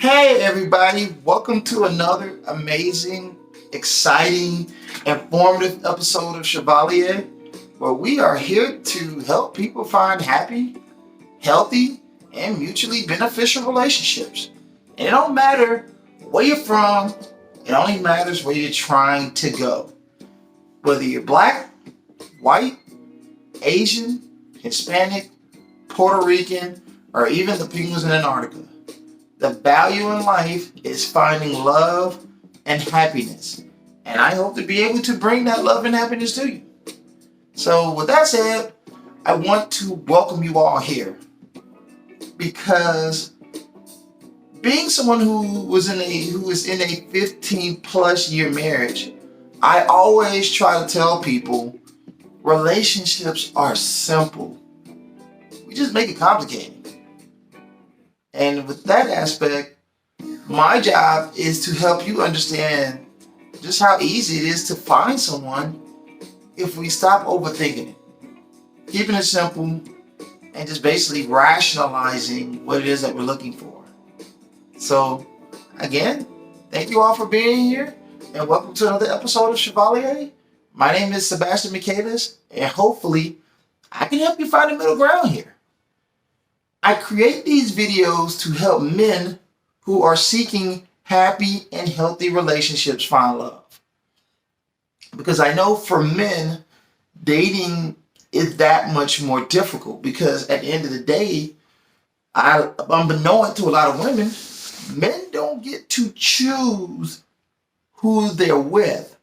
Hey, everybody, welcome to another amazing, exciting, informative episode of Chevalier, where we are here to help people find happy, healthy, and mutually beneficial relationships. And it don't matter where you're from, it only matters where you're trying to go. Whether you're black, white, Asian, Hispanic, Puerto Rican, or even the penguins in Antarctica. The value in life is finding love and happiness. And I hope to be able to bring that love and happiness to you. So with that said, I want to welcome you all here because being someone who is in a 15 plus year marriage, I always try to tell people relationships are simple. We just make it complicated. And with that aspect, my job is to help you understand just how easy it is to find someone if we stop overthinking it. Keeping it simple and just basically rationalizing what it is that we're looking for. So, again, thank you all for being here and welcome to another episode of Chevalier. My name is Sebastian Michaelis, and hopefully I can help you find a middle ground here. I create these videos to help men who are seeking happy and healthy relationships find love. Because I know for men, dating is that much more difficult because at the end of the day, unbeknown to a lot of women, men don't get to choose who they're with.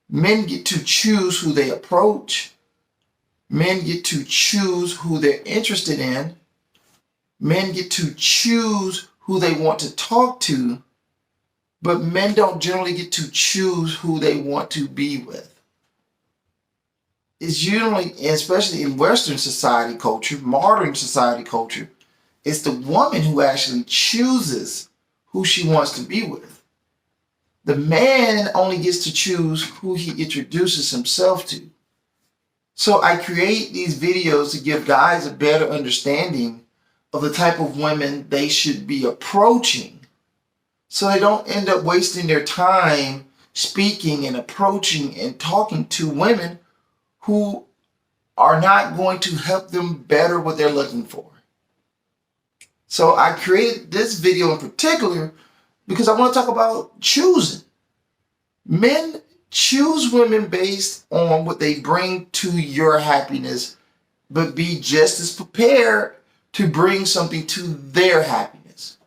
Men get to choose who they approach. Men get to choose who they're interested in. Men get to choose who they want to talk to, but men don't generally get to choose who they want to be with. It's usually, especially in Western society culture, modern society culture, it's the woman who actually chooses who she wants to be with. The man only gets to choose who he introduces himself to. So I create these videos to give guys a better understanding of the type of women they should be approaching so they don't end up wasting their time speaking and approaching and talking to women who are not going to help them better what they're looking for. So I created this video in particular because I want to talk about choosing. Men choose women based on what they bring to your happiness, but be just as prepared to bring something to their happiness.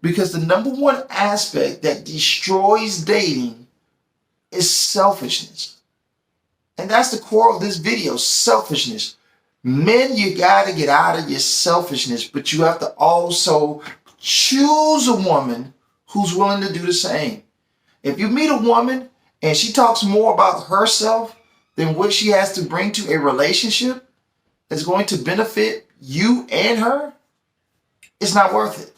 Because the number one aspect that destroys dating is selfishness. And that's the core of this video, selfishness. Men, you gotta get out of your selfishness, but you have to also choose a woman who's willing to do the same. If you meet a woman and she talks more about herself than what she has to bring to a relationship that's going to benefit you and her, it's not worth it.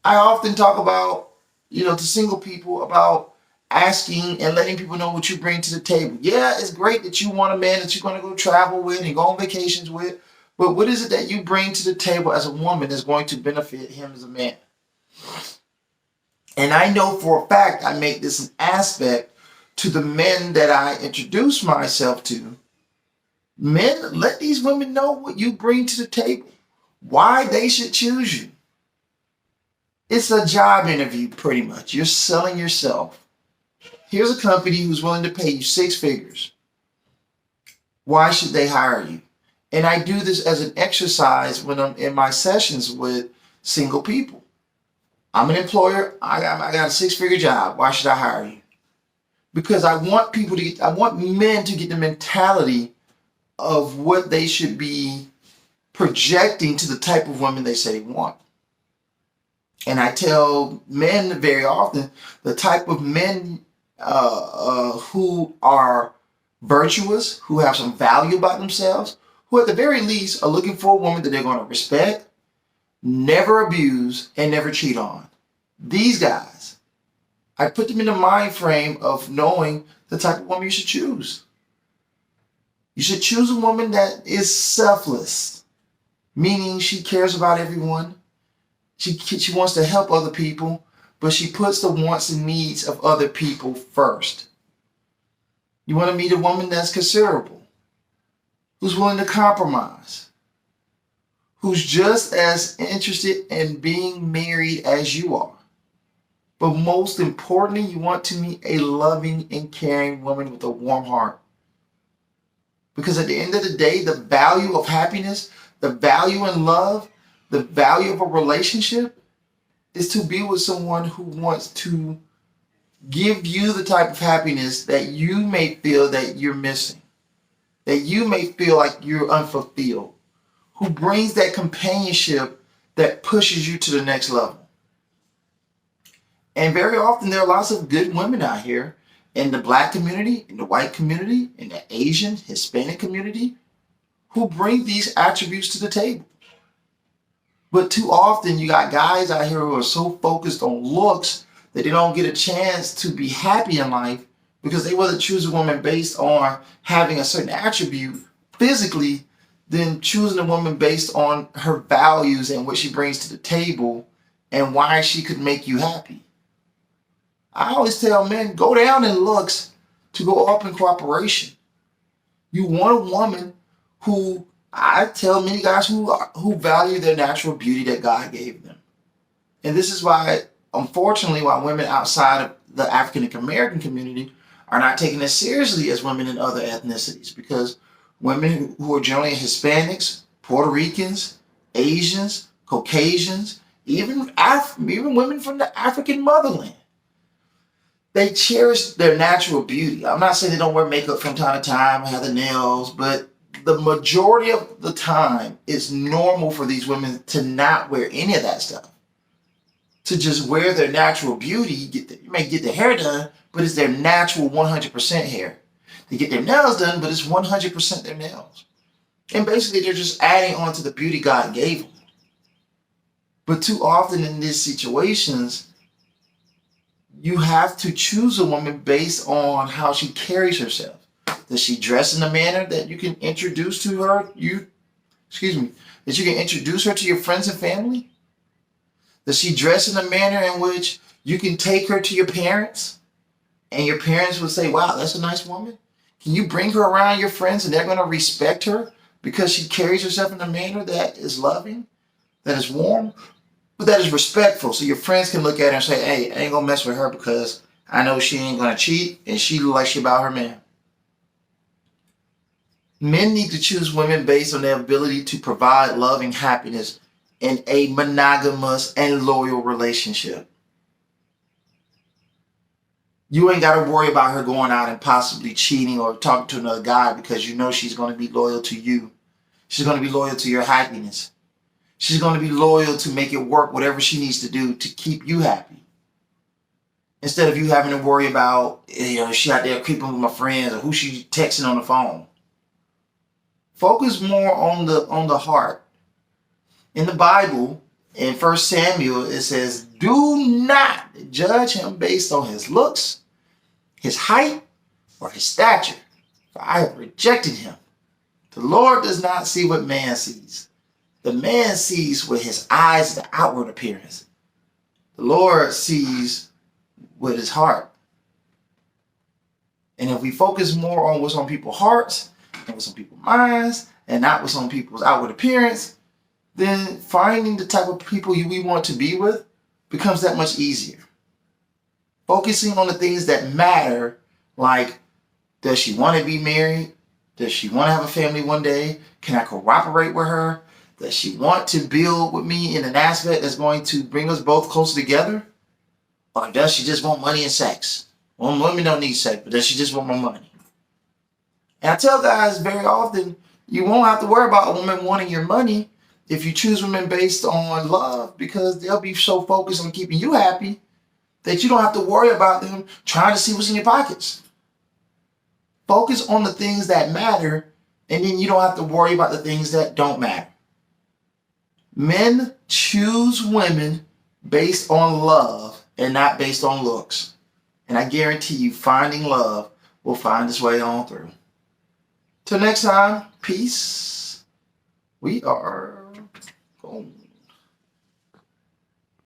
I often talk about, to single people about asking and letting people know what you bring to the table. Yeah, it's great that you want a man that you're going to go travel with and go on vacations with, but what is it that you bring to the table as a woman that's going to benefit him as a man? And I know for a fact I make this an aspect to the men that I introduce myself to. Men, let these women know what you bring to the table, why they should choose you. It's a job interview, pretty much. You're selling yourself. Here's a company who's willing to pay you 6 figures. Why should they hire you? And I do this as an exercise when I'm in my sessions with single people. I'm an employer. I got a 6-figure job. Why should I hire you? Because I want men to get the mentality of what they should be projecting to the type of women they say they want. And I tell men very often the type of men who are virtuous, who have some value about themselves, who at the very least are looking for a woman that they're going to respect, never abuse, and never cheat on. These guys, I put them in the mind frame of knowing the type of woman you should choose. You should choose a woman that is selfless, meaning she cares about everyone. She wants to help other people, but she puts the wants and needs of other people first. You want to meet a woman that's considerable, who's willing to compromise, who's just as interested in being married as you are. But most importantly, you want to meet a loving and caring woman with a warm heart. Because at the end of the day, the value of happiness, the value in love, the value of a relationship is to be with someone who wants to give you the type of happiness that you may feel that you're missing, that you may feel like you're unfulfilled, who brings that companionship that pushes you to the next level. And very often there are lots of good women out here in the black community, in the white community, in the Asian, Hispanic community, who bring these attributes to the table. But too often you got guys out here who are so focused on looks that they don't get a chance to be happy in life because they rather choose a woman based on having a certain attribute physically than choosing a woman based on her values and what she brings to the table and why she could make you happy. I always tell men, go down in looks to go up in cooperation. You want a woman who, I tell many guys who value their natural beauty that God gave them. And this is why, unfortunately, why women outside of the African American community are not taken as seriously as women in other ethnicities. Because women who are generally Hispanics, Puerto Ricans, Asians, Caucasians, even women from the African motherland, they cherish their natural beauty. I'm not saying they don't wear makeup from time to time, have the nails, but the majority of the time it's normal for these women to not wear any of that stuff. To just wear their natural beauty. You may get their hair done, but it's their natural 100% hair. They get their nails done, but it's 100% their nails. And basically they're just adding on to the beauty God gave them. But too often in these situations, you have to choose a woman based on how she carries herself. Does she dress in a manner that you can introduce to her? That you can introduce her to your friends and family? Does she dress in a manner in which you can take her to your parents and your parents would say, wow, that's a nice woman? Can you bring her around your friends and they're going to respect her because she carries herself in a manner that is loving, that is warm, but that is respectful? So your friends can look at her and say, hey, I ain't going to mess with her because I know she ain't going to cheat and she look like she about her man. Men need to choose women based on their ability to provide love and happiness in a monogamous and loyal relationship. You ain't got to worry about her going out and possibly cheating or talking to another guy because you know she's going to be loyal to you. She's going to be loyal to your happiness. She's going to be loyal to make it work, whatever she needs to do to keep you happy. Instead of you having to worry about, she out there creeping with my friends or who she texting on the phone. Focus more on the heart. In the Bible, in 1 Samuel, it says, do not judge him based on his looks, his height, or his stature, for I have rejected him. The Lord does not see what man sees. The man sees with his eyes the outward appearance. The Lord sees with his heart. And if we focus more on what's on people's hearts and what's on people's minds and not what's on people's outward appearance, then finding the type of people we want to be with becomes that much easier. Focusing on the things that matter, like, does she want to be married? Does she want to have a family one day? Can I cooperate with her? Does she want to build with me in an aspect that's going to bring us both closer together? Or does she just want money and sex? Well, women don't need sex, but does she just want more money? And I tell guys very often, you won't have to worry about a woman wanting your money if you choose women based on love, because they'll be so focused on keeping you happy that you don't have to worry about them trying to see what's in your pockets. Focus on the things that matter, and then you don't have to worry about the things that don't matter. Men choose women based on love and not based on looks. And I guarantee you, finding love will find its way on through. Till next time, peace. We are going.